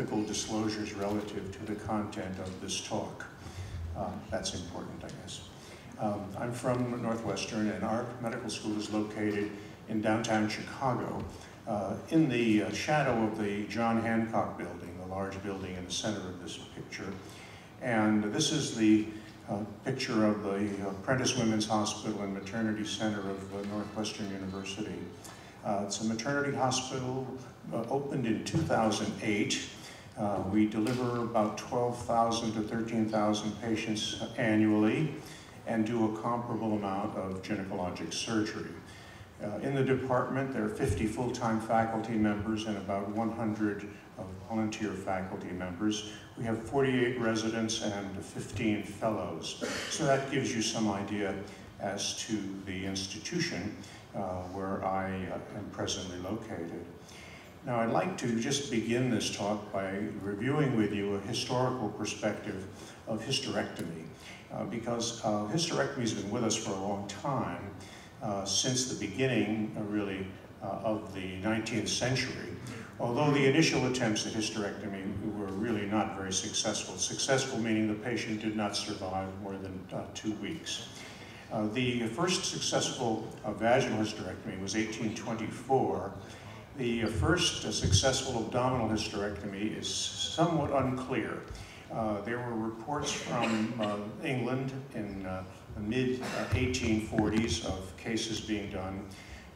ethical disclosures relative to the content of this talk. That's important, I guess. I'm from Northwestern, and our medical school is located in downtown Chicago, in the shadow of the John Hancock building, the large building in the center of this picture. And this is the picture of the Prentice Women's Hospital and Maternity Center of Northwestern University. It's a maternity hospital, opened in 2008. We deliver about 12,000 to 13,000 patients annually and do a comparable amount of gynecologic surgery. In the department, there are 50 full-time faculty members and about 100 volunteer faculty members. We have 48 residents and 15 fellows. So that gives you some idea as to the institution where I am presently located. Now, I'd like to just begin this talk by reviewing with you a historical perspective of hysterectomy, because hysterectomy has been with us for a long time, since the beginning, really, of the 19th century. Although the initial attempts at hysterectomy were really not very successful. Successful meaning the patient did not survive more than 2 weeks. The first successful vaginal hysterectomy was 1824. The first successful abdominal hysterectomy is somewhat unclear. There were reports from England in the mid-1840s of cases being done,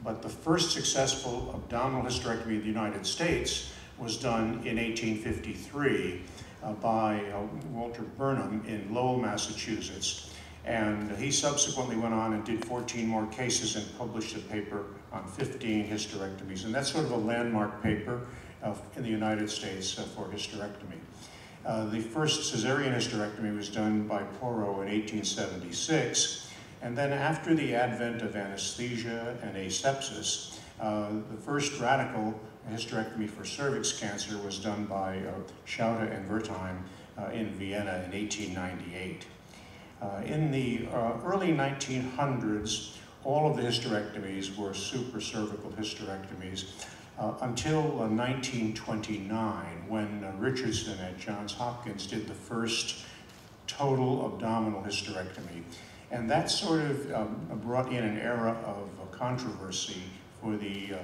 but the first successful abdominal hysterectomy in the United States was done in 1853 by Walter Burnham in Lowell, Massachusetts. And he subsequently went on and did 14 more cases and published a paper on 15 hysterectomies. And that's sort of a landmark paper in the United States for hysterectomy. The first cesarean hysterectomy was done by Porro in 1876. And then after the advent of anesthesia and asepsis, the first radical hysterectomy for cervix cancer was done by Schauder and Wertheim in Vienna in 1898. In the early 1900s, all of the hysterectomies were supracervical hysterectomies until 1929, when Richardson at Johns Hopkins did the first total abdominal hysterectomy. And that sort of brought in an era of controversy for the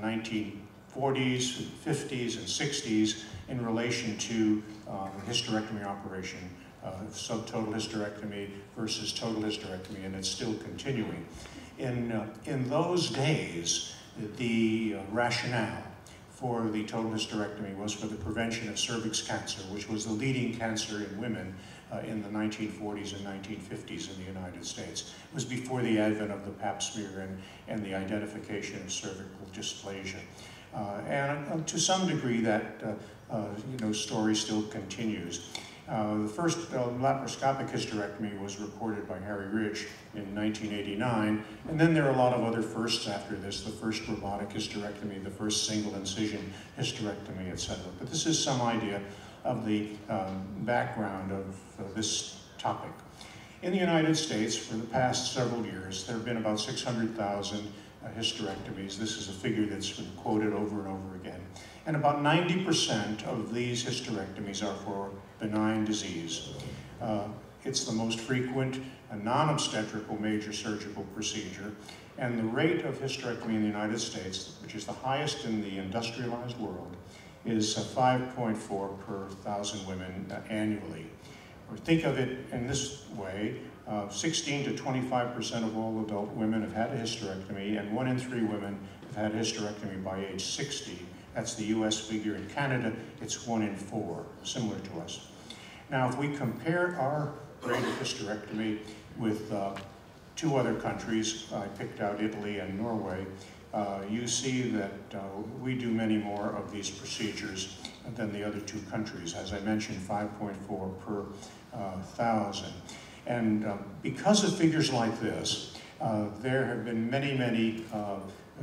1940s, 50s, and 60s in relation to hysterectomy operation. Subtotal hysterectomy versus total hysterectomy, and it's still continuing. In those days, the rationale for the total hysterectomy was for the prevention of cervix cancer, which was the leading cancer in women in the 1940s and 1950s in the United States. It was before the advent of the pap smear and the identification of cervical dysplasia. And to some degree, that story still continues. The first laparoscopic hysterectomy was reported by Harry Rich in 1989, and then there are a lot of other firsts after this, the first robotic hysterectomy, the first single incision hysterectomy, etc. But this is some idea of the background of this topic. In the United States, for the past several years, there have been about 600,000 hysterectomies. This is a figure that's been quoted over and over again. And about 90% of these hysterectomies are for benign disease. It's the most frequent non-obstetrical major surgical procedure. And the rate of hysterectomy in the United States, which is the highest in the industrialized world, is 5.4 per 1,000 women annually. Or think of it in this way, 16 to 25% of all adult women have had a hysterectomy, and 1 in 3 women have had a hysterectomy by age 60. That's the US figure. In Canada, it's 1 in 4, similar to us. Now, if we compare our rate of hysterectomy with 2 other countries, I picked out Italy and Norway, you see that we do many more of these procedures than the other 2 countries. As I mentioned, 5.4 per 1,000. And because of figures like this, there have been many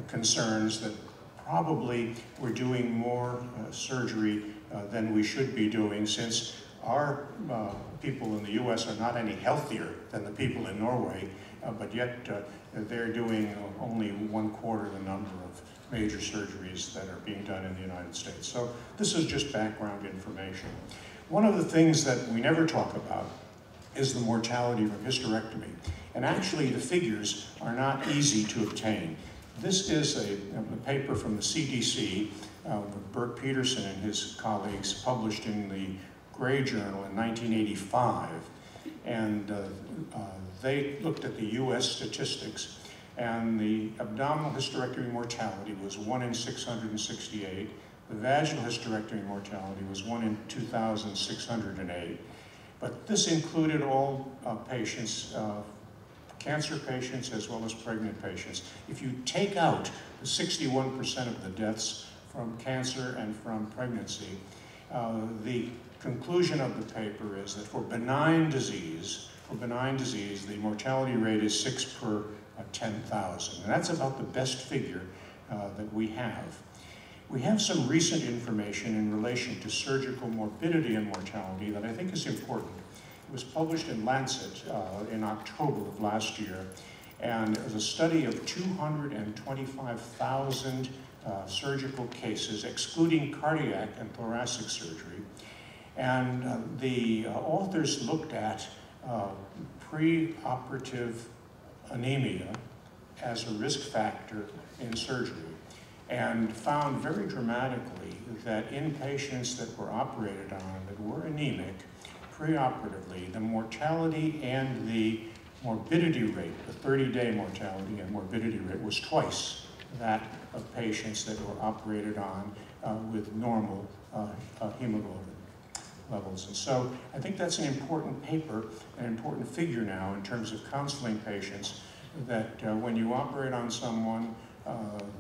concerns that probably we're doing more surgery than we should be doing, since our people in the US are not any healthier than the people in Norway, but yet they're doing only 1/4 the number of major surgeries that are being done in the United States. So this is just background information. One of the things that we never talk about is the mortality from hysterectomy. And actually the figures are not easy to obtain. This is a paper from the CDC, Burke Peterson and his colleagues, published in the Gray Journal in 1985. And they looked at the US statistics, and the abdominal hysterectomy mortality was 1 in 668. The vaginal hysterectomy mortality was 1 in 2,608. But this included all patients, cancer patients as well as pregnant patients. If you take out the 61% of the deaths from cancer and from pregnancy, the conclusion of the paper is that for benign disease, the mortality rate is 6 per 10,000. And that's about the best figure that we have. We have some recent information in relation to surgical morbidity and mortality that I think is important. It was published in Lancet in October of last year, and it was a study of 225,000 surgical cases, excluding cardiac and thoracic surgery. And the authors looked at preoperative anemia as a risk factor in surgery, and found very dramatically that in patients that were operated on that were anemic preoperatively, the mortality and the morbidity rate, the 30-day mortality and morbidity rate, was twice that of patients that were operated on with normal hemoglobin levels. And so I think that's an important paper, an important figure now in terms of counseling patients, that when you operate on someone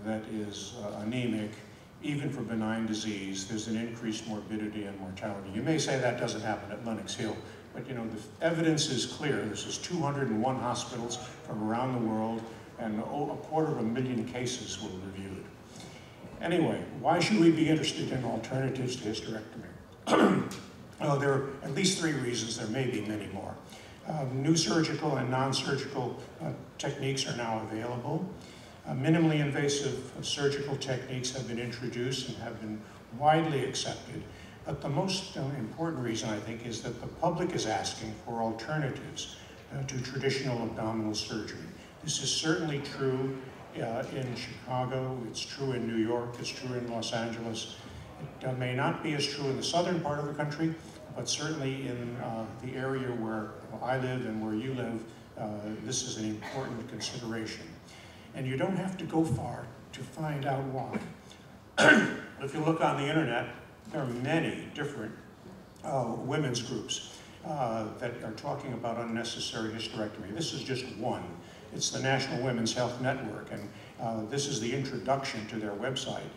that is anemic, even for benign disease, there's an increased morbidity and mortality. You may say that doesn't happen at Lenox Hill, but you know, the evidence is clear. This is 201 hospitals from around the world, and 250,000 cases were reviewed. Anyway, why should we be interested in alternatives to hysterectomy? Well, there are at least 3 reasons. There may be many more. New surgical and non-surgical techniques are now available. Minimally invasive surgical techniques have been introduced and have been widely accepted. But the most important reason, I think, is that the public is asking for alternatives to traditional abdominal surgery. This is certainly true in Chicago, it's true in New York, it's true in Los Angeles. It may not be as true in the southern part of the country, but certainly in the area where I live and where you live, this is an important consideration. And you don't have to go far to find out why. If you look on the internet, there are many different women's groups that are talking about unnecessary hysterectomy. This is just one. It's the National Women's Health Network, and this is the introduction to their website.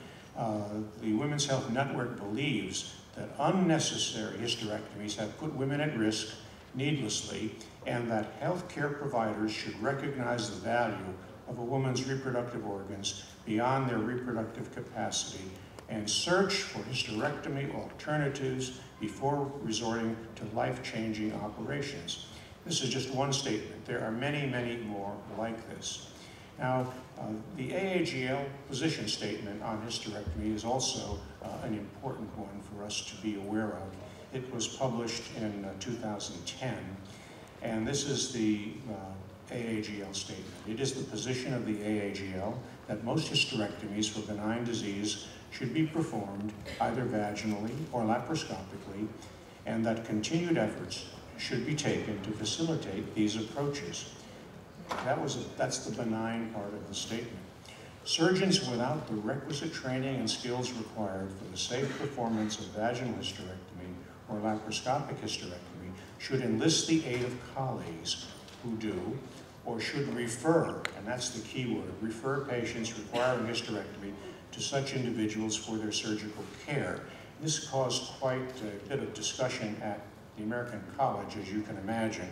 The Women's Health Network believes that unnecessary hysterectomies have put women at risk needlessly, and that healthcare providers should recognize the value of a woman's reproductive organs beyond their reproductive capacity and search for hysterectomy alternatives before resorting to life-changing operations. This is just one statement. There are many, many more like this. Now, the AAGL position statement on hysterectomy is also an important one for us to be aware of. It was published in 2010, and this is the AAGL statement. It is the position of the AAGL that most hysterectomies for benign disease should be performed either vaginally or laparoscopically, and that continued efforts should be taken to facilitate these approaches. That's the benign part of the statement. Surgeons without the requisite training and skills required for the safe performance of vaginal hysterectomy or laparoscopic hysterectomy should enlist the aid of colleagues who do, or should refer, and that's the key word, refer patients requiring hysterectomy to such individuals for their surgical care. This caused quite a bit of discussion at the American College, as you can imagine,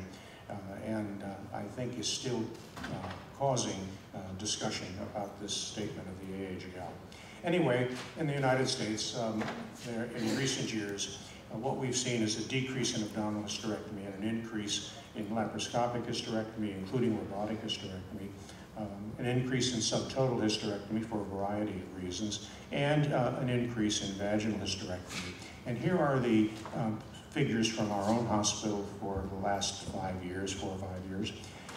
and I think is still causing discussion about this statement of the AAGL. Anyway, in the United States, in recent years, what we've seen is a decrease in abdominal hysterectomy, and an increase in laparoscopic hysterectomy, including robotic hysterectomy, an increase in subtotal hysterectomy for a variety of reasons, and an increase in vaginal hysterectomy. And here are the figures from our own hospital for the last 5 years, 4 or 5 years.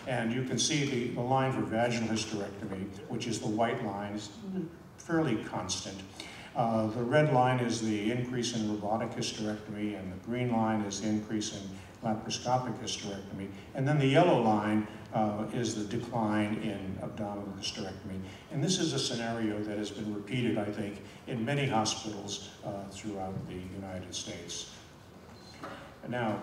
And you can see the line for vaginal hysterectomy, which is the white line, is fairly constant. The red line is the increase in robotic hysterectomy, and the green line is the increase in laparoscopic hysterectomy. And then the yellow line is the decline in abdominal hysterectomy. And this is a scenario that has been repeated, I think, in many hospitals throughout the United States. Now,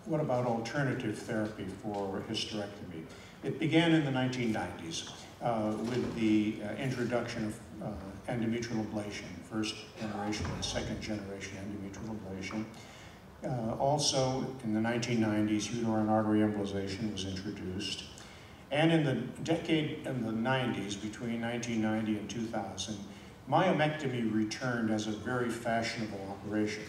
what about alternative therapy for hysterectomy? It began in the 1990s with the introduction of endometrial ablation, first generation and second generation endometrial ablation. Also, in the 1990s, uterine artery embolization was introduced. And in the decade in the 90s, between 1990 and 2000, myomectomy returned as a very fashionable operation,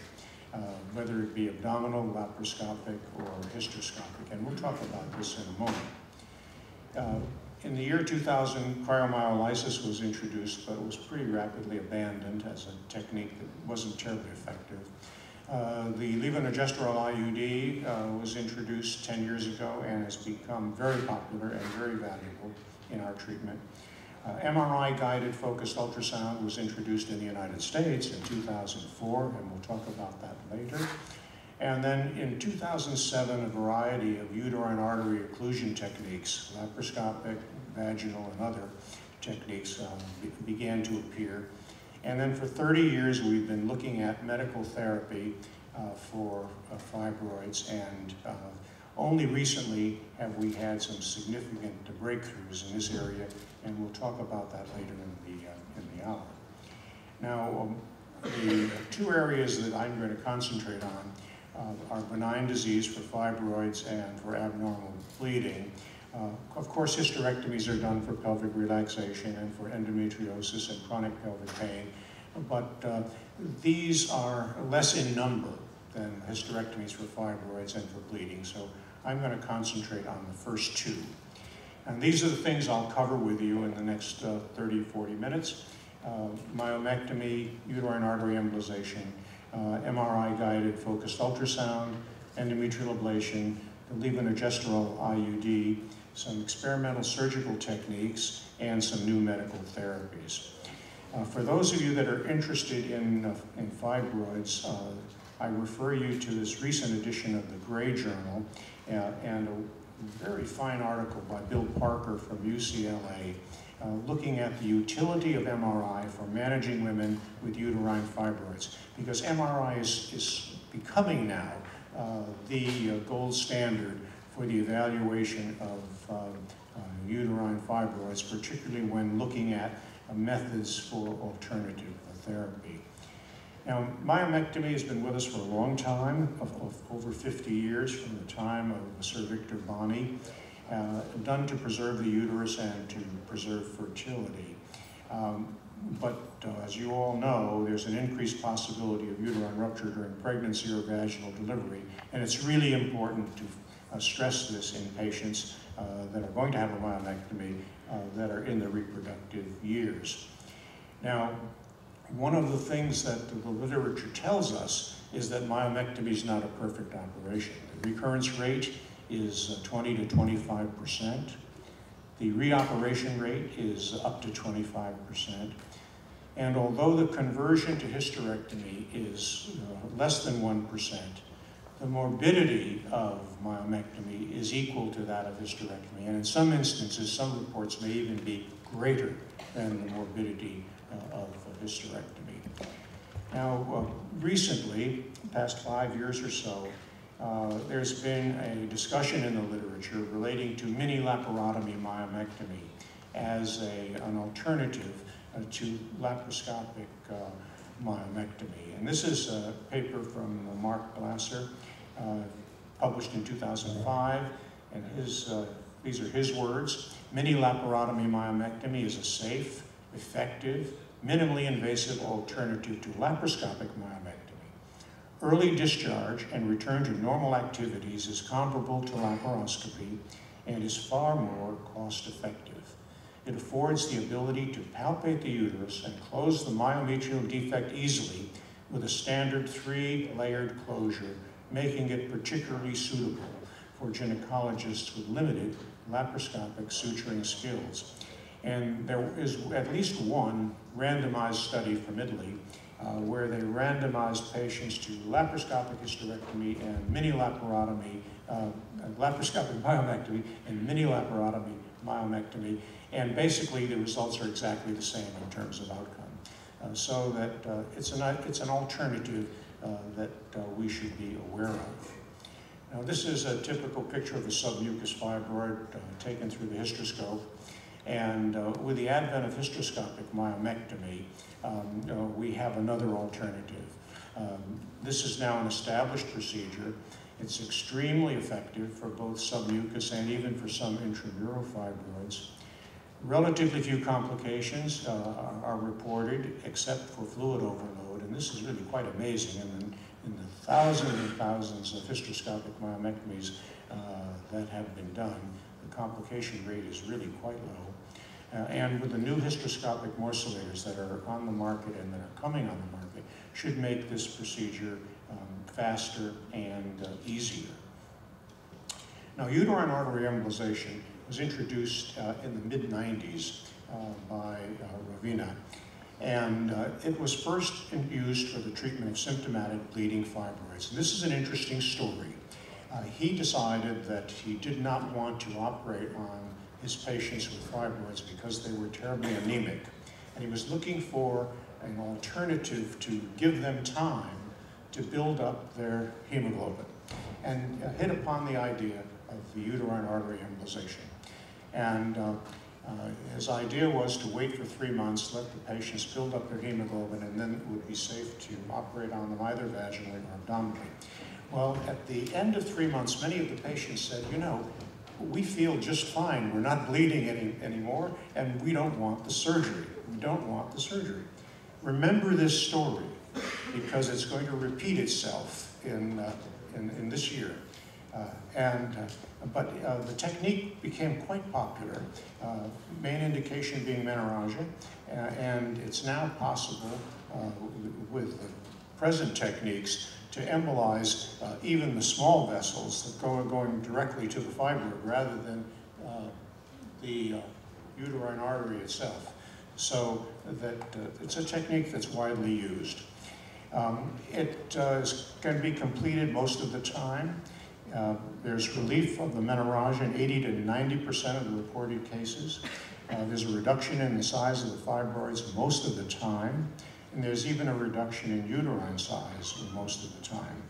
whether it be abdominal, laparoscopic, or hysteroscopic. And we'll talk about this in a moment. In the year 2000, cryomyolysis was introduced, but it was pretty rapidly abandoned as a technique that wasn't terribly effective. The levonorgestrel IUD was introduced 10 years ago and has become very popular and very valuable in our treatment. MRI-guided focused ultrasound was introduced in the United States in 2004, and we'll talk about that later. And then in 2007, a variety of uterine artery occlusion techniques, laparoscopic, vaginal, and other techniques began to appear. And then for 30 years, we've been looking at medical therapy for fibroids, and only recently have we had some significant breakthroughs in this area, and we'll talk about that later in the hour. Now, the two areas that I'm going to concentrate on are benign disease for fibroids and for abnormal bleeding. Of course, hysterectomies are done for pelvic relaxation and for endometriosis and chronic pelvic pain, but these are less in number than hysterectomies for fibroids and for bleeding, so I'm going to concentrate on the first two. And these are the things I'll cover with you in the next 30, 40 minutes. Myomectomy, uterine artery embolization, MRI-guided focused ultrasound, endometrial ablation, the levonorgestrel IUD, some experimental surgical techniques, and some new medical therapies. For those of you that are interested in fibroids, I refer you to this recent edition of the Gray Journal and a very fine article by Bill Parker from UCLA looking at the utility of MRI for managing women with uterine fibroids, because MRI is becoming now the gold standard for the evaluation of uterine fibroids, particularly when looking at methods for alternative therapy. Now, myomectomy has been with us for a long time, of over 50 years, from the time of Sir Victor Bonney, done to preserve the uterus and to preserve fertility. But as you all know, there's an increased possibility of uterine rupture during pregnancy or vaginal delivery, and it's really important to stress this in patients that are going to have a myomectomy that are in the reproductive years. Now, one of the things that the literature tells us is that myomectomy is not a perfect operation. The recurrence rate is 20 to 25%. The reoperation rate is up to 25%. And although the conversion to hysterectomy is less than 1%, the morbidity of myomectomy is equal to that of hysterectomy. And in some instances, some reports may even be greater than the morbidity of hysterectomy. Now, recently, the past 5 years or so, there's been a discussion in the literature relating to mini laparotomy myomectomy as an alternative to laparoscopic myomectomy. And this is a paper from Mark Glasser, published in 2005, and these are his words. Mini laparotomy myomectomy is a safe, effective, minimally invasive alternative to laparoscopic myomectomy. Early discharge and return to normal activities is comparable to laparoscopy and is far more cost-effective. It affords the ability to palpate the uterus and close the myometrial defect easily with a standard 3-layered closure, making it particularly suitable for gynecologists with limited laparoscopic suturing skills. And there is at least one randomized study from Italy where they randomized patients to laparoscopic hysterectomy and mini-laparotomy, laparoscopic myomectomy and mini-laparotomy myomectomy, and basically the results are exactly the same in terms of outcome. So that it's an alternative that we should be aware of. Now this is a typical picture of a submucous fibroid taken through the hysteroscope. And with the advent of hysteroscopic myomectomy, we have another alternative. This is now an established procedure. It's extremely effective for both submucous and even for some intramural fibroids. Relatively few complications are reported except for fluid overload, and this is really quite amazing. And in the thousands and thousands of hysteroscopic myomectomies that have been done, the complication rate is really quite low. And with the new hysteroscopic morcellators that are on the market and that are coming on the market, should make this procedure faster and easier. Now, uterine artery embolization was introduced in the mid-90s by Ravina, and it was first used for the treatment of symptomatic bleeding fibroids. And this is an interesting story. He decided that he did not want to operate on his patients with fibroids because they were terribly anemic. And he was looking for an alternative to give them time to build up their hemoglobin, and hit upon the idea of the uterine artery embolization. And his idea was to wait for 3 months, let the patients build up their hemoglobin, and then it would be safe to operate on them either vaginally or abdominally. Well, at the end of 3 months, many of the patients said, you know, we feel just fine. We're not bleeding anymore, and we don't want the surgery. We don't want the surgery. Remember this story, because it's going to repeat itself in this year. But the technique became quite popular, main indication being menorrhagia, and it's now possible with the present techniques to embolize even the small vessels that going directly to the fibroid rather than the uterine artery itself. So that it's a technique that's widely used. It can be completed most of the time. There's relief of the menorrhagia in 80 to 90% of the reported cases. There's a reduction in the size of the fibroids most of the time. And there's even a reduction in uterine size most of the time.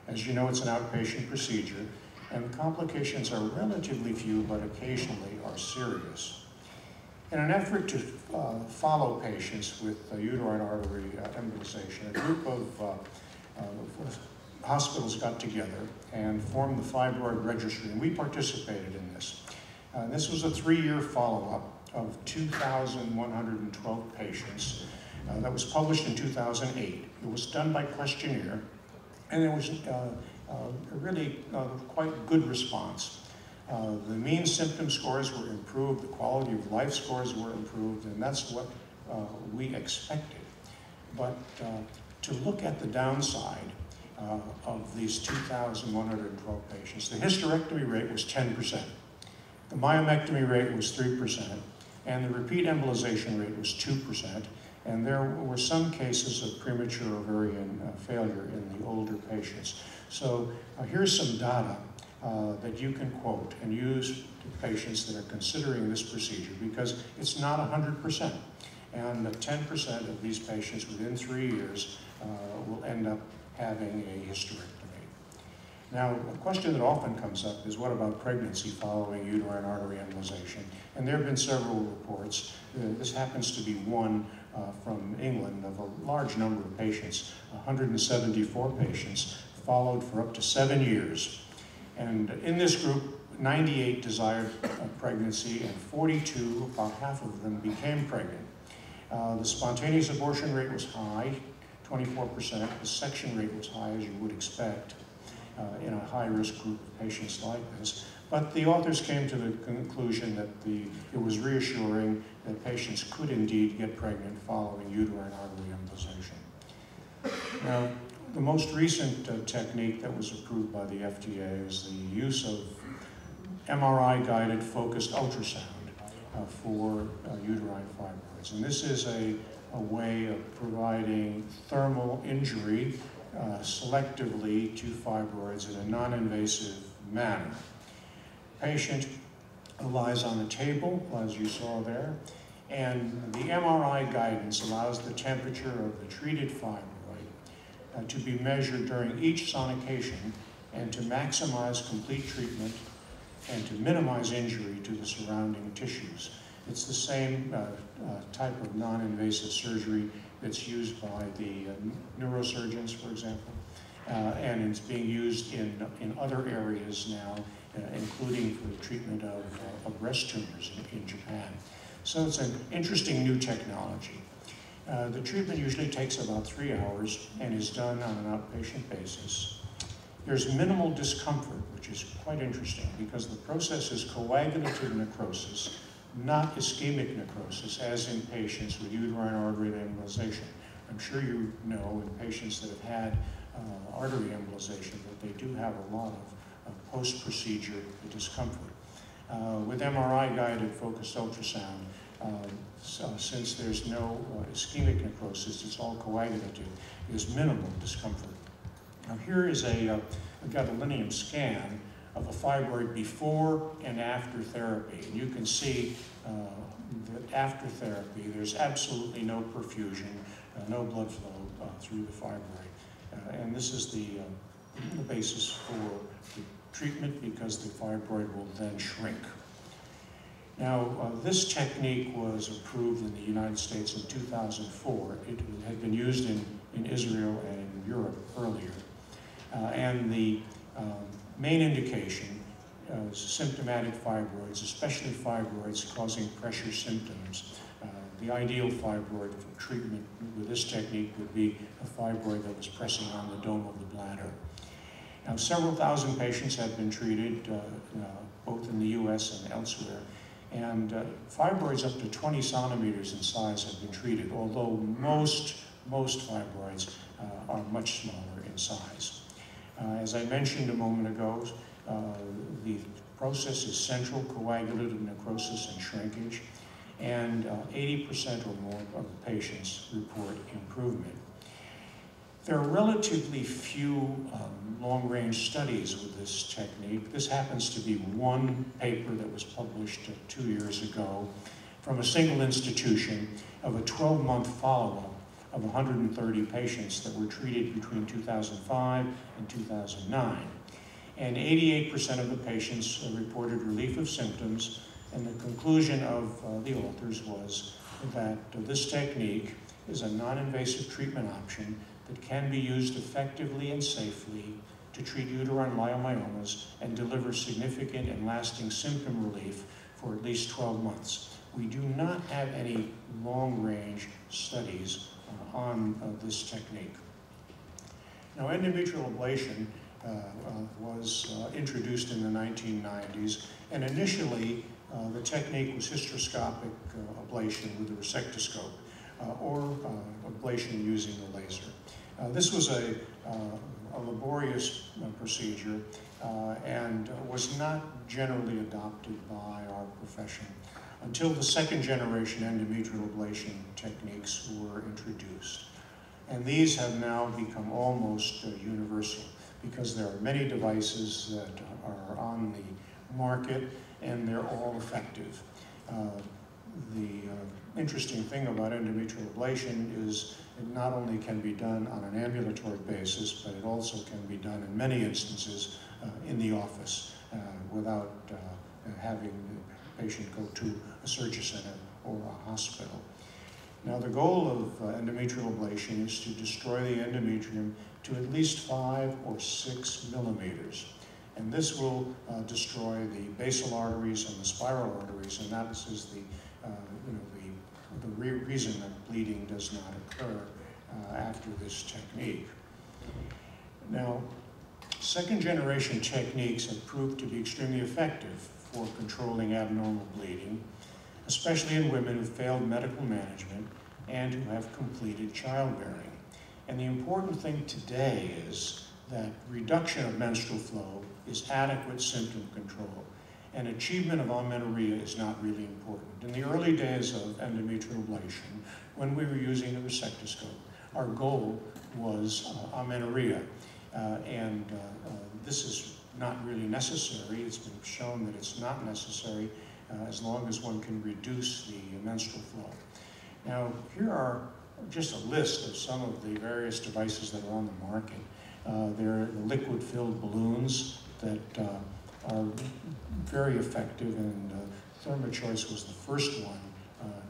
As you know, it's an outpatient procedure, and the complications are relatively few, but occasionally are serious. In an effort to follow patients with uterine artery embolization, a group of hospitals got together and formed the fibroid registry, and we participated in this. This was a 3-year follow-up of 2,112 patients. That was published in 2008. It was done by questionnaire, and there was really quite good response. The mean symptom scores were improved, the quality of life scores were improved, and that's what we expected. But to look at the downside of these 2,112 patients, the hysterectomy rate was 10%, the myomectomy rate was 3%, and the repeat embolization rate was 2%. And there were some cases of premature ovarian failure in the older patients. So here's some data that you can quote and use to patients that are considering this procedure, because it's not 100%. And 10% of these patients within 3 years will end up having a hysterectomy. Now, a question that often comes up is, what about pregnancy following uterine artery embolization? And there have been several reports. This happens to be one from England of a large number of patients, 174 patients, followed for up to 7 years. And in this group, 98 desired pregnancy, and 42, about half of them, became pregnant. The spontaneous abortion rate was high, 24%. The section rate was high, as you would expect, in a high-risk group of patients like this. But the authors came to the conclusion that it was reassuring that patients could indeed get pregnant following uterine artery embolization. Now, the most recent technique that was approved by the FDA is the use of MRI-guided focused ultrasound for uterine fibroids. And this is a way of providing thermal injury selectively to fibroids in a non-invasive manner. Patient lies on a table, as you saw there, and the MRI guidance allows the temperature of the treated fibroid to be measured during each sonication and to maximize complete treatment and to minimize injury to the surrounding tissues. It's the same type of non-invasive surgery that's used by the neurosurgeons, for example, and it's being used in other areas now, including for the treatment of breast tumors in Japan. So it's an interesting new technology. The treatment usually takes about 3 hours and is done on an outpatient basis. There's minimal discomfort, which is quite interesting because the process is coagulative necrosis, not ischemic necrosis, as in patients with uterine artery embolization. I'm sure you know in patients that have had artery embolization that they do have a lot of post-procedure discomfort. With MRI-guided focused ultrasound, since there's no ischemic necrosis, it's all coagulative, there's minimal discomfort. Now here is a gadolinium scan of a fibroid before and after therapy. And you can see that after therapy, there's absolutely no perfusion, no blood flow through the fibroid. And this is the basis for the treatment because the fibroid will then shrink. Now, this technique was approved in the United States in 2004. It had been used in Israel and in Europe earlier. And the main indication is symptomatic fibroids, especially fibroids causing pressure symptoms. The ideal fibroid for treatment with this technique would be a fibroid that was pressing on the dome of the bladder. Now, several thousand patients have been treated, both in the US and elsewhere. And fibroids up to 20 centimeters in size have been treated, although most fibroids are much smaller in size. As I mentioned a moment ago, the process is central coagulative necrosis and shrinkage, and 80% or more of the patients report improvement. There are relatively few long-range studies with this technique. This happens to be one paper that was published 2 years ago from a single institution of a 12-month follow-up of 130 patients that were treated between 2005 and 2009. And 88% of the patients reported relief of symptoms, and the conclusion of the authors was that this technique is a non-invasive treatment option that can be used effectively and safely to treat uterine leiomyomas and deliver significant and lasting symptom relief for at least 12 months. We do not have any long-range studies on this technique. Now, endometrial ablation was introduced in the 1990s, and initially the technique was hysteroscopic ablation with a resectoscope or ablation using the laser. This was a laborious procedure and was not generally adopted by our profession until the second generation endometrial ablation techniques were introduced. And these have now become almost universal because there are many devices that are on the market and they're all effective. The interesting thing about endometrial ablation is it not only can be done on an ambulatory basis, but it also can be done in many instances in the office without having the patient go to a surgery center or a hospital. Now, the goal of endometrial ablation is to destroy the endometrium to at least 5 or 6 millimeters. And this will destroy the basal arteries and the spiral arteries, and that is the reason that bleeding does not occur after this technique. Now, second-generation techniques have proved to be extremely effective for controlling abnormal bleeding, especially in women who failed medical management and who have completed childbearing. And the important thing today is that reduction of menstrual flow is adequate symptom control, and achievement of amenorrhea is not really important. In the early days of endometrial ablation, when we were using the resectoscope, our goal was amenorrhea. This is not really necessary. It's been shown that it's not necessary as long as one can reduce the menstrual flow. Now, here are just a list of some of the various devices that are on the market. There are liquid-filled balloons that are very effective, and ThermoChoice was the first one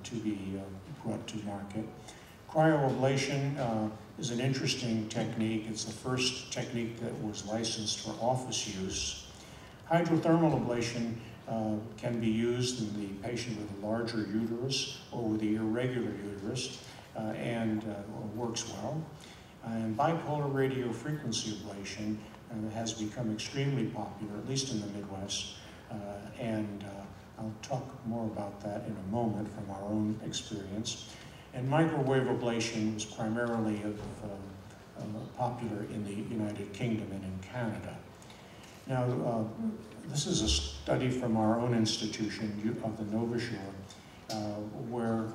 to be brought to market. Cryoablation is an interesting technique. It's the first technique that was licensed for office use. Hydrothermal ablation can be used in the patient with a larger uterus or with the irregular uterus and works well. And bipolar radiofrequency ablation has become extremely popular, at least in the Midwest, and I'll talk more about that in a moment from our own experience. And microwave ablation was primarily popular in the United Kingdom and in Canada. Now, this is a study from our own institution of the Nova Shore, where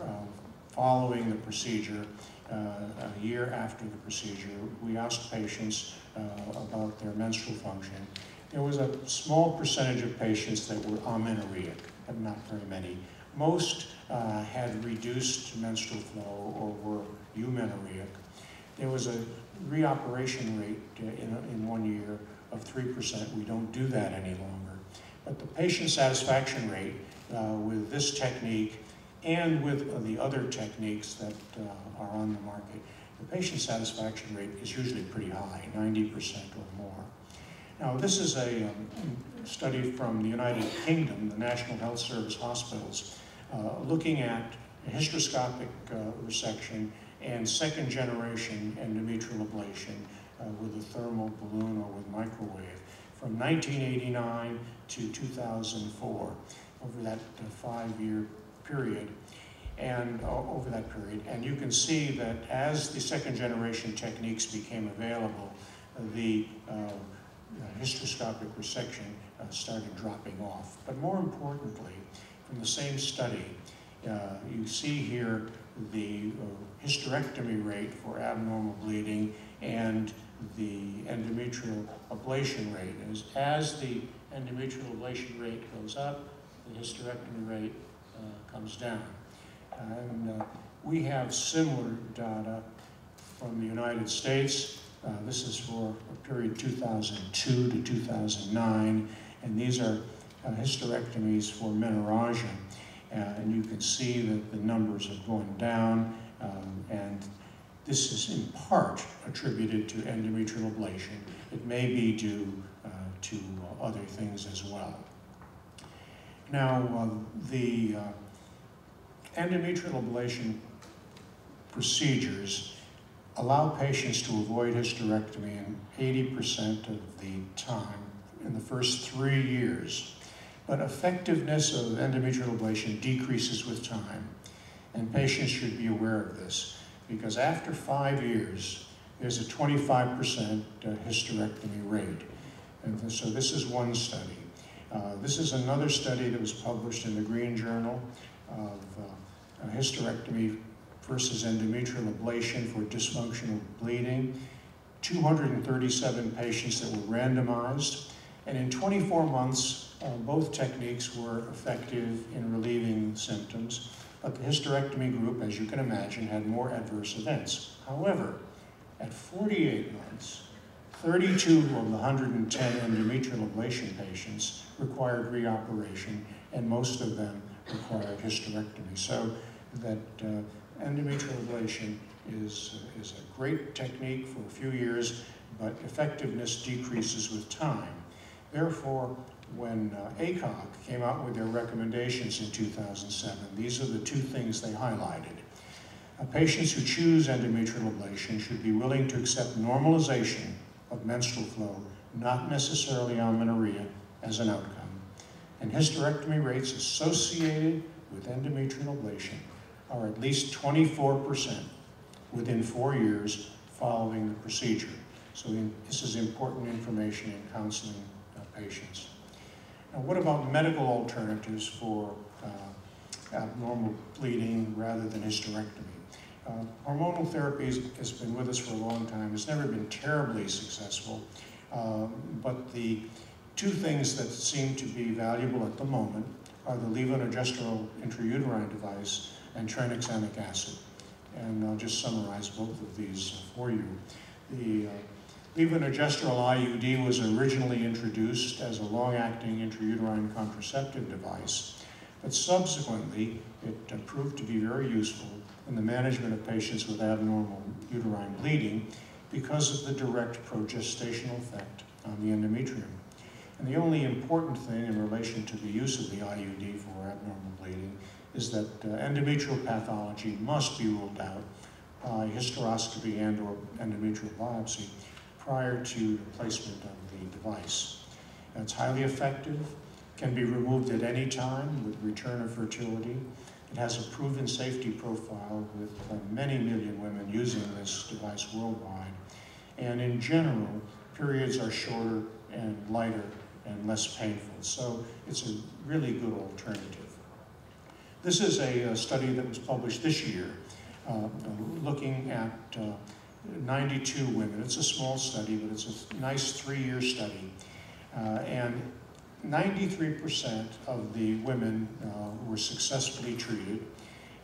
following the procedure, a year after the procedure, we asked patients about their menstrual function. There was a small percentage of patients that were amenorrheic, but not very many. Most had reduced menstrual flow or were eumenorrheic. There was a reoperation rate in 1 year of 3%. We don't do that any longer. But the patient satisfaction rate with this technique and with the other techniques that are on the market, the patient satisfaction rate is usually pretty high, 90% or more. Now, this is a study from the United Kingdom, the National Health Service hospitals, looking at hysteroscopic resection and second-generation endometrial ablation with a thermal balloon or with microwave from 1989 to 2004, over that 5-year period. And over that period, and you can see that as the second-generation techniques became available, the hysteroscopic resection started dropping off. But more importantly, from the same study, you see here the hysterectomy rate for abnormal bleeding and the endometrial ablation rate. As the endometrial ablation rate goes up, the hysterectomy rate comes down. And we have similar data from the United States. This is for a period 2002 to 2009, and these are hysterectomies for menorrhagia. And you can see that the numbers are going down, and this is in part attributed to endometrial ablation. It may be due to other things as well. Now, the endometrial ablation procedures allow patients to avoid hysterectomy in 80% of the time in the first 3 years. But effectiveness of endometrial ablation decreases with time, and patients should be aware of this, because after 5 years, there's a 25% hysterectomy rate. And so this is one study. This is another study that was published in the Green Journal of hysterectomy versus endometrial ablation for dysfunctional bleeding. 237 patients that were randomized, and in 24 months, both techniques were effective in relieving symptoms, but the hysterectomy group, as you can imagine, had more adverse events. However, at 48 months, 32 of the 110 endometrial ablation patients required reoperation, and most of them required hysterectomy. So that endometrial ablation is a great technique for a few years, but effectiveness decreases with time. Therefore, when ACOG came out with their recommendations in 2007, these are the two things they highlighted. Patients who choose endometrial ablation should be willing to accept normalization of menstrual flow, not necessarily amenorrhea, as an outcome. And hysterectomy rates associated with endometrial ablation are at least 24% within 4 years following the procedure. So this is important information in counseling patients. Now, what about medical alternatives for abnormal bleeding rather than hysterectomy? Hormonal therapy has been with us for a long time. It's never been terribly successful, but the two things that seem to be valuable at the moment are the levonorgestrel intrauterine device and tranexamic acid. And I'll just summarize both of these for you. The levonorgestrel IUD was originally introduced as a long-acting intrauterine contraceptive device, but subsequently it proved to be very useful in the management of patients with abnormal uterine bleeding because of the direct progestational effect on the endometrium. And the only important thing in relation to the use of the IUD for abnormal bleeding is that endometrial pathology must be ruled out by hysteroscopy and/or endometrial biopsy prior to the placement of the device. It's highly effective, can be removed at any time with return of fertility. It has a proven safety profile with many million women using this device worldwide. And in general, periods are shorter and lighter and less painful. So it's a really good alternative. This is a study that was published this year looking at 92 women. It's a small study, but it's a nice 3-year study. And 93% of the women were successfully treated,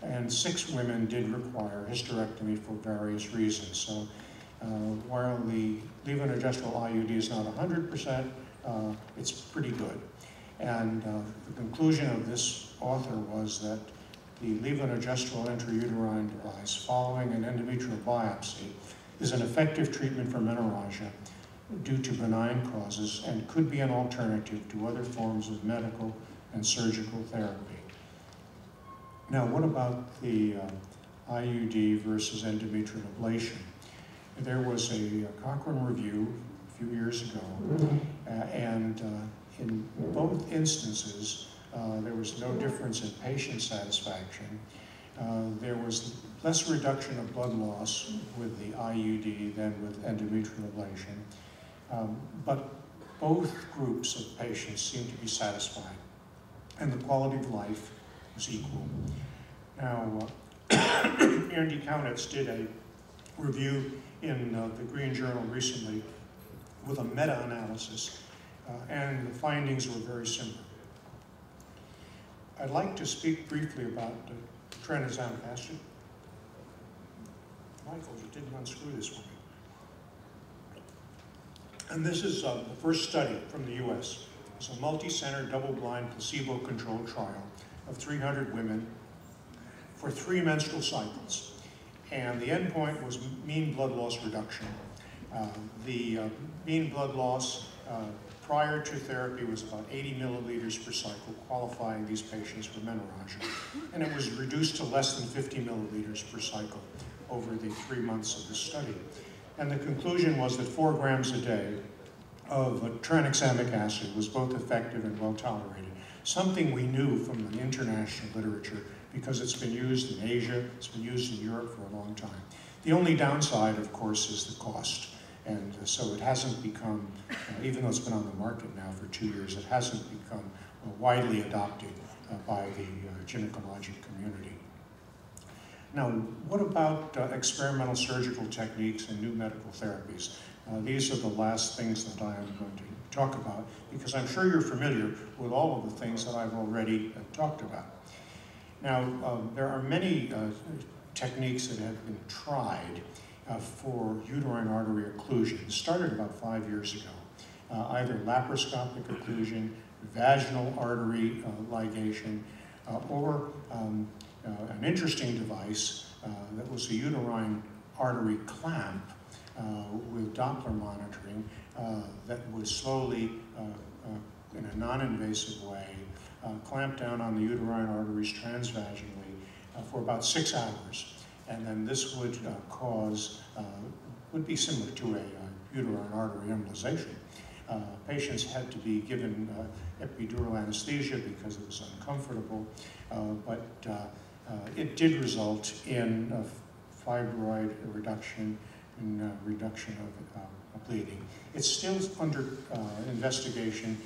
and 6 women did require hysterectomy for various reasons. So while the levonorgestrel IUD is not 100%, it's pretty good. And the conclusion of this author was that the levonorgestrel intrauterine device following an endometrial biopsy is an effective treatment for menorrhagia due to benign causes and could be an alternative to other forms of medical and surgical therapy. Now, what about the IUD versus endometrial ablation? There was a Cochrane review a few years ago, and in both instances, there was no difference in patient satisfaction. There was less reduction of blood loss with the IUD than with endometrial ablation. But both groups of patients seemed to be satisfied, and the quality of life was equal. Now, Andy Kaunitz did a review in the Green Journal recently with a meta-analysis, and the findings were very similar. I'd like to speak briefly about tranexamic acid. Michael, you didn't unscrew this for me. And this is the first study from the US. It's a multi-center, double-blind, placebo-controlled trial of 300 women for 3 menstrual cycles. And the endpoint was mean blood loss reduction. The mean blood loss prior to therapy was about 80 milliliters per cycle, qualifying these patients for menorrhagia. And it was reduced to less than 50 milliliters per cycle over the 3 months of the study. And the conclusion was that 4 grams a day of tranexamic acid was both effective and well tolerated, something we knew from the international literature because it's been used in Asia, it's been used in Europe for a long time. The only downside, of course, is the cost. And so it hasn't become, even though it's been on the market now for 2 years, it hasn't become widely adopted by the gynecologic community. Now, what about experimental surgical techniques and new medical therapies? These are the last things that I am going to talk about, because I'm sure you're familiar with all of the things that I've already talked about. Now, there are many techniques that have been tried for uterine artery occlusion. It started about 5 years ago. Either laparoscopic occlusion, vaginal artery ligation, or an interesting device that was a uterine artery clamp with Doppler monitoring that would slowly, in a non-invasive way, clamp down on the uterine arteries transvaginally for about 6 hours. and then this would would be similar to a uterine artery embolization. Patients had to be given epidural anesthesia because it was uncomfortable, but it did result in fibroid reduction and reduction of bleeding. It's still under investigation.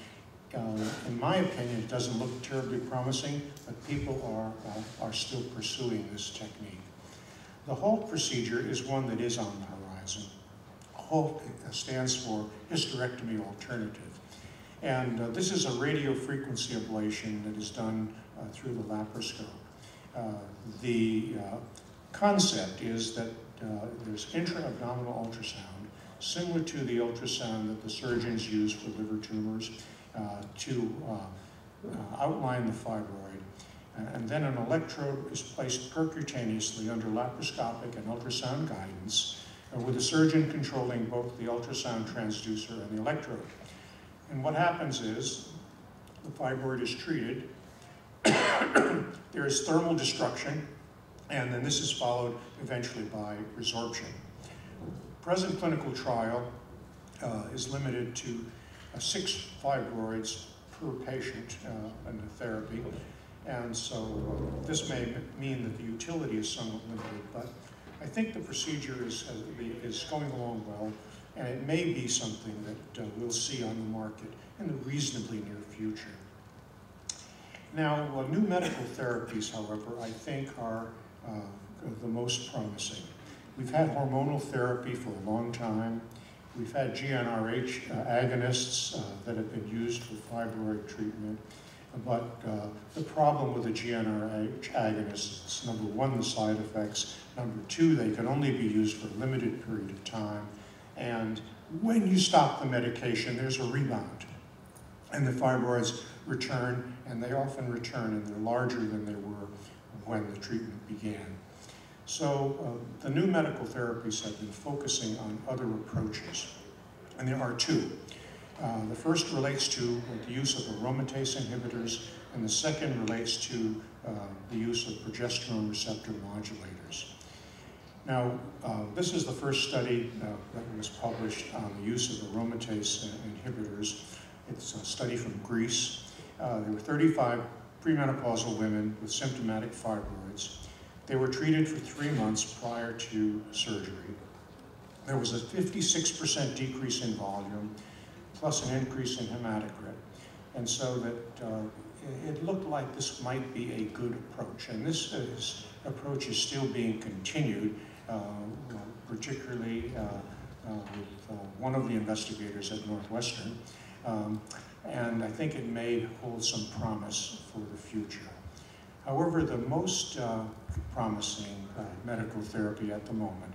In my opinion, it doesn't look terribly promising, but people are still pursuing this technique. The HALT procedure is one that is on the horizon. HALT stands for hysterectomy alternative. And this is a radiofrequency ablation that is done through the laparoscope. The concept is that there's intra-abdominal ultrasound, similar to the ultrasound that the surgeons use for liver tumors, to outline the fibroid. And then an electrode is placed percutaneously under laparoscopic and ultrasound guidance, with the surgeon controlling both the ultrasound transducer and the electrode. And what happens is the fibroid is treated, there is thermal destruction, and then this is followed eventually by resorption. Present clinical trial is limited to 6 fibroids per patient in the therapy, and so this may mean that the utility is somewhat limited, but I think the procedure is going along well, and it may be something that we'll see on the market in the reasonably near future. Now, new medical therapies, however, I think are the most promising. We've had hormonal therapy for a long time. We've had GnRH agonists that have been used for fibroid treatment. But the problem with the GnRH agonists is, number one, the side effects. Number two, they can only be used for a limited period of time. And when you stop the medication, there's a rebound. And the fibroids return, and they often return, and they're larger than they were when the treatment began. So the new medical therapies have been focusing on other approaches, and there are 2. The first relates to the use of aromatase inhibitors, and the second relates to the use of progesterone receptor modulators. Now, this is the first study that was published on the use of aromatase inhibitors. It's a study from Greece. There were 35 premenopausal women with symptomatic fibroids. They were treated for 3 months prior to surgery. There was a 56% decrease in volume, plus an increase in hematocrit. And so that it looked like this might be a good approach. And this approach is still being continued, particularly with one of the investigators at Northwestern. And I think it may hold some promise for the future. However, the most promising medical therapy at the moment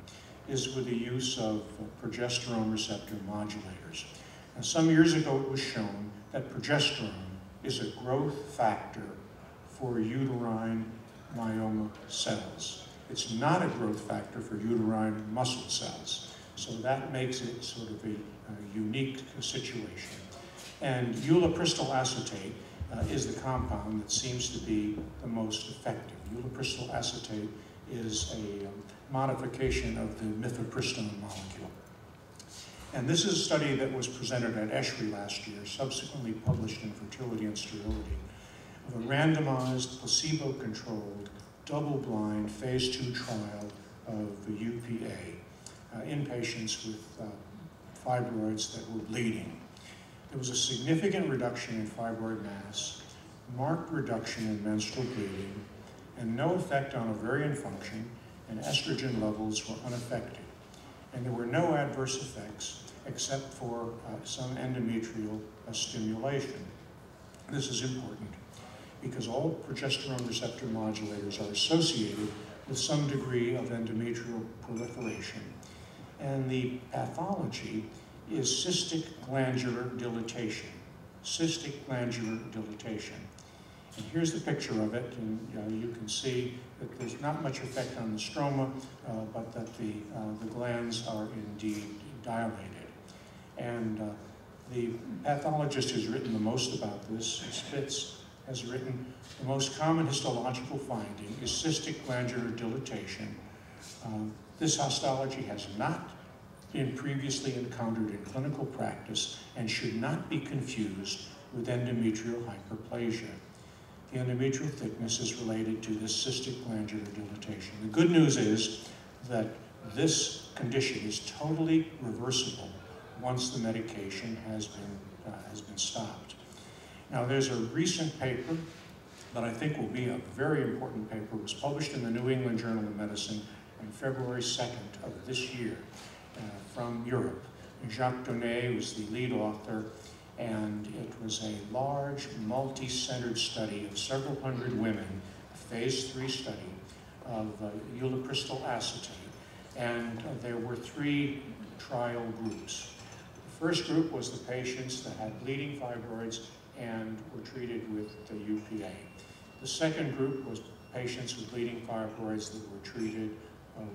is with the use of progesterone receptor modulators. Now, some years ago it was shown that progesterone is a growth factor for uterine myoma cells. It's not a growth factor for uterine muscle cells. So that makes it sort of a unique situation. And ulipristal acetate is the compound that seems to be the most effective. Ulipristal acetate is a modification of the mifepristone molecule. And this is a study that was presented at ESHRI last year, subsequently published in Fertility and Sterility, of a randomized, placebo-controlled, double-blind phase 2 trial of the UPA in patients with fibroids that were bleeding. There was a significant reduction in fibroid mass, marked reduction in menstrual bleeding, and no effect on ovarian function, and estrogen levels were unaffected. And there were no adverse effects except for some endometrial stimulation. This is important because all progesterone receptor modulators are associated with some degree of endometrial proliferation. And the pathology is cystic glandular dilatation. Cystic glandular dilatation. And here's the picture of it, and you can see that there's not much effect on the stroma, but that the glands are indeed dilated. And the pathologist who's written the most about this, Spitz, has written, the most common histological finding is cystic glandular dilatation, This histology has not been previously encountered in clinical practice and should not be confused with endometrial hyperplasia. The endometrial thickness is related to this cystic glandular dilatation. The good news is that this condition is totally reversible once the medication has been stopped. Now, there's a recent paper that I think will be a very important paper. It was published in the New England Journal of Medicine on February 2nd of this year from Europe. Jacques Donnet was the lead author, and it was a large, multi-centered study of several hundred women, a phase 3 study of ulipristal acetate. And there were 3 trial groups. The first group was the patients that had bleeding fibroids and were treated with the UPA. The second group was patients with bleeding fibroids that were treated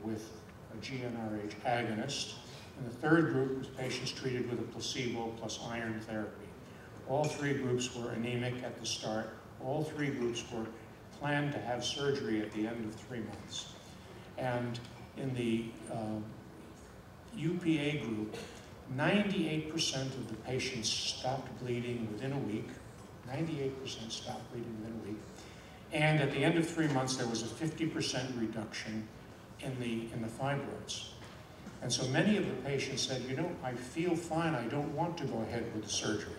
with a GnRH agonist. And the third group was patients treated with a placebo plus iron therapy. All 3 groups were anemic at the start. All 3 groups were planned to have surgery at the end of 3 months. And in the UPA group, 98% of the patients stopped bleeding within a week. 98% stopped bleeding within a week. And at the end of 3 months, there was a 50% reduction in the fibroids. And so many of the patients said, you know, I feel fine, I don't want to go ahead with the surgery.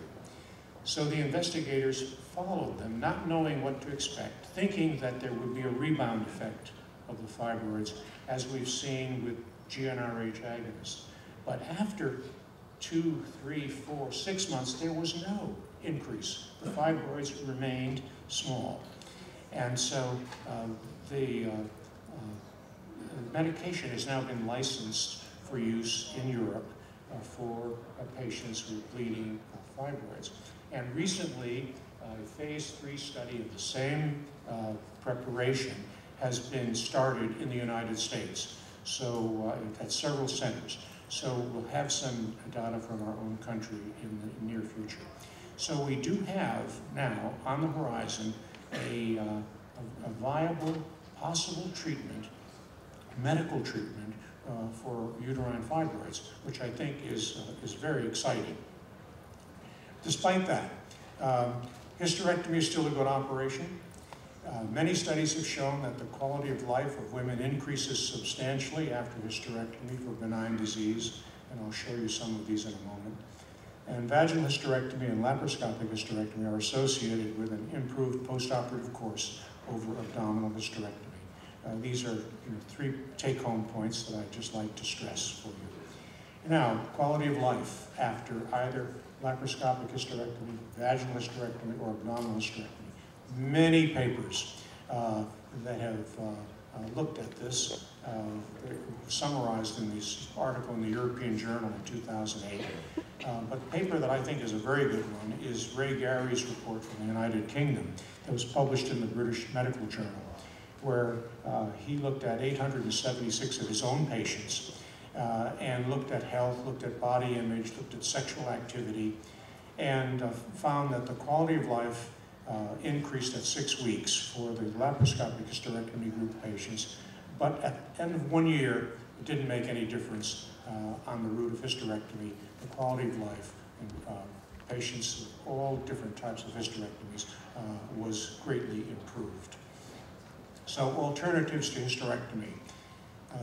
So the investigators followed them, not knowing what to expect, thinking that there would be a rebound effect of the fibroids, as we've seen with GnRH agonists. But after 2, 3, 4, 6 months, there was no increase. The fibroids remained small. And so the medication has now been licensed for use in Europe for patients with bleeding fibroids. And recently, a phase 3 study of the same preparation has been started in the United States, so at several centers. So we'll have some data from our own country in the near future. So we do have now on the horizon a viable, possible treatment, medical treatment for uterine fibroids, which I think is very exciting. Despite that, hysterectomy is still a good operation. Many studies have shown that the quality of life of women increases substantially after hysterectomy for benign disease, and I'll show you some of these in a moment. And vaginal hysterectomy and laparoscopic hysterectomy are associated with an improved postoperative course over abdominal hysterectomy. These are 3 take-home points that I'd just like to stress for you. Now, quality of life after either laparoscopic hysterectomy, vaginal hysterectomy, or abdominal hysterectomy. Many papers that have looked at this, summarized in this article in the European Journal in 2008. But the paper that I think is a very good one is Ray Gary's report from the United Kingdom that was published in the British Medical Journal, where he looked at 876 of his own patients and looked at health, looked at body image, looked at sexual activity, and found that the quality of life increased at 6 weeks for the laparoscopic hysterectomy group patients, but at the end of 1 year, it didn't make any difference on the route of hysterectomy. The quality of life in patients with all different types of hysterectomies was greatly improved. So alternatives to hysterectomy.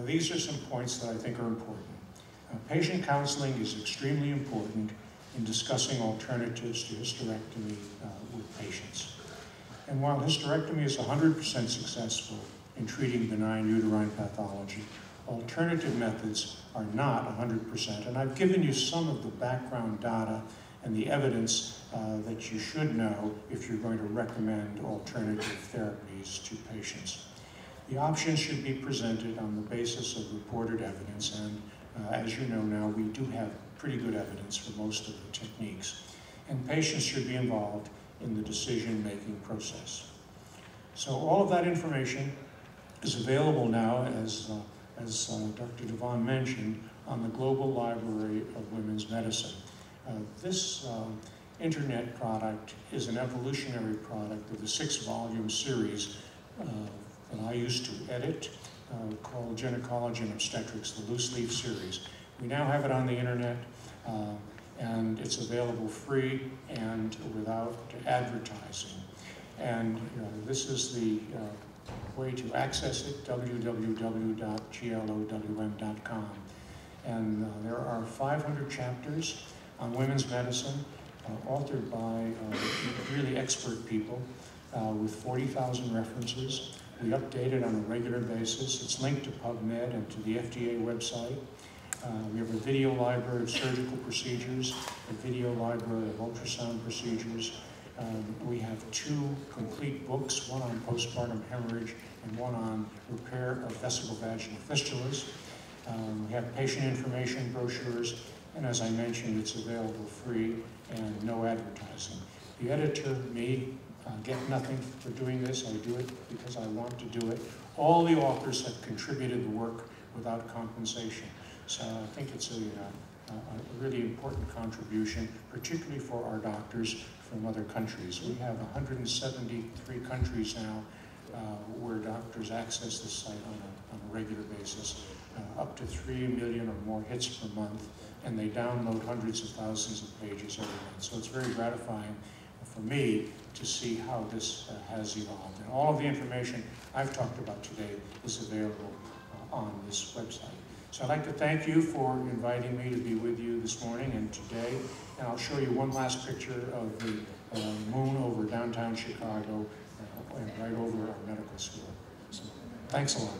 These are some points that I think are important. Patient counseling is extremely important in discussing alternatives to hysterectomy with patients. And while hysterectomy is 100% successful in treating benign uterine pathology, alternative methods are not 100%. And I've given you some of the background data and the evidence that you should know if you're going to recommend alternative therapies to patients. The options should be presented on the basis of reported evidence, and as you know now, we do have pretty good evidence for most of the techniques. And patients should be involved in the decision-making process. So all of that information is available now, as Dr. Devon mentioned, on the Global Library of Women's Medicine. This internet product is an evolutionary product of the 6-volume series that I used to edit called Gynecology and Obstetrics, the loose leaf series. We now have it on the internet, and it's available free and without advertising. And this is the way to access it, www.glowm.com. And there are 500 chapters on women's medicine, authored by really expert people, with 40,000 references. We update it on a regular basis. It's linked to PubMed and to the FDA website. We have a video library of surgical procedures, a video library of ultrasound procedures. We have 2 complete books, one on postpartum hemorrhage and one on repair of vesicovaginal fistulas. We have patient information brochures, and as I mentioned, it's available free and no advertising. The editor may get nothing for doing this. I do it because I want to do it. All the authors have contributed the work without compensation. So I think it's a really important contribution, particularly for our doctors from other countries. We have 173 countries now where doctors access this site on a regular basis, up to 3 million or more hits per month, and they download hundreds of thousands of pages every month. So it's very gratifying for me to see how this has evolved. And all of the information I've talked about today is available on this website. So I'd like to thank you for inviting me to be with you this morning and today. And I'll show you one last picture of the moon over downtown Chicago and right over our medical school. So thanks a lot.